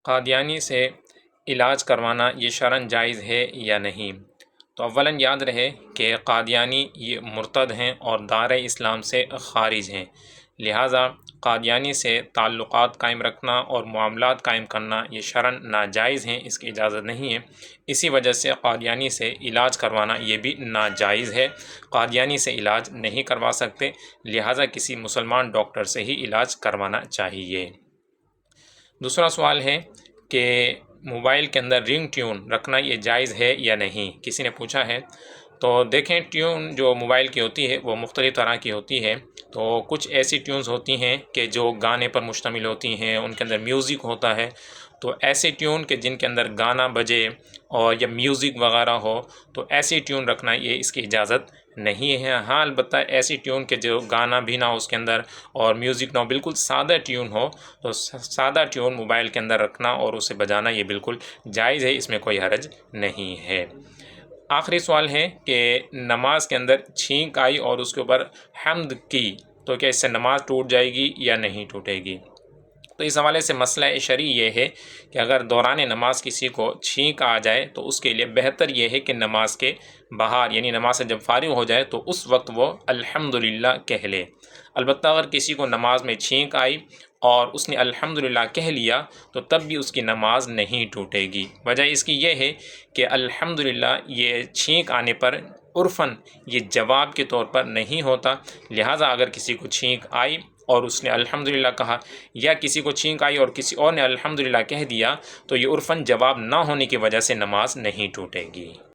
قادیانی سے علاج کروانا یہ شرعاً جائز ہے یا نہیں؟ تو اولاً یاد رہے کہ قادیانی یہ مرتد ہیں اور دائرۂ اسلام سے خارج ہیں، لہٰذا قادیانی سے تعلقات قائم رکھنا اور معاملات قائم کرنا یہ شرعاً ناجائز ہیں، اس کی اجازت نہیں ہے۔ اسی وجہ سے قادیانی سے علاج کروانا یہ بھی ناجائز ہے، قادیانی سے علاج نہیں کروا سکتے، لہٰذا کسی مسلمان ڈاکٹر سے ہی علاج کروانا چاہیے۔ دوسرا سوال ہے کہ موبائل کے اندر رنگ ٹیون رکھنا یہ جائز ہے یا نہیں، کسی نے پوچھا ہے۔ تو دیکھیں، ٹیون جو موبائل کی ہوتی ہے وہ مختلف طرح کی ہوتی ہے۔ تو کچھ ایسی ٹیونز ہوتی ہیں کہ جو گانے پر مشتمل ہوتی ہیں، ان کے اندر میوزک ہوتا ہے۔ تو ایسے ٹیون کہ جن کے اندر گانا بجے اور یا میوزک وغیرہ ہو، تو ایسی ٹیون رکھنا یہ اس کی اجازت نہیں ہے۔ ہاں، البتہ ایسی ٹیون کہ جو گانا بھی نہ ہو اس کے اندر اور میوزک نہ ہو، بالکل سادہ ٹیون ہو، تو سادہ ٹیون موبائل کے اندر رکھنا اور اسے بجانا یہ بالکل جائز ہے، اس میں کوئی حرج نہیں ہے۔ آخری سوال ہے کہ نماز کے اندر چھینک آئی اور اس کے اوپر حمد کی تو کیا اس سے نماز ٹوٹ جائے گی یا نہیں ٹوٹے گی؟ تو اس حوالے سے مسئلہ شرعی یہ ہے کہ اگر دوران نماز کسی کو چھینک آ جائے تو اس کے لیے بہتر یہ ہے کہ نماز کے باہر، یعنی نماز سے جب فارغ ہو جائے تو اس وقت وہ الحمدللہ کہہ لے۔ البتہ اگر کسی کو نماز میں چھینک آئی اور اس نے الحمدللہ کہہ لیا تو تب بھی اس کی نماز نہیں ٹوٹے گی۔ وجہ اس کی یہ ہے کہ الحمدللہ یہ چھینک آنے پر عرفاً یہ جواب کے طور پر نہیں ہوتا، لہٰذا اگر کسی کو چھینک آئی اور اس نے الحمدللہ کہا، یا کسی کو چھینک آئی اور کسی اور نے الحمدللہ کہہ دیا، تو یہ عرفاً جواب نہ ہونے کی وجہ سے نماز نہیں ٹوٹے گی۔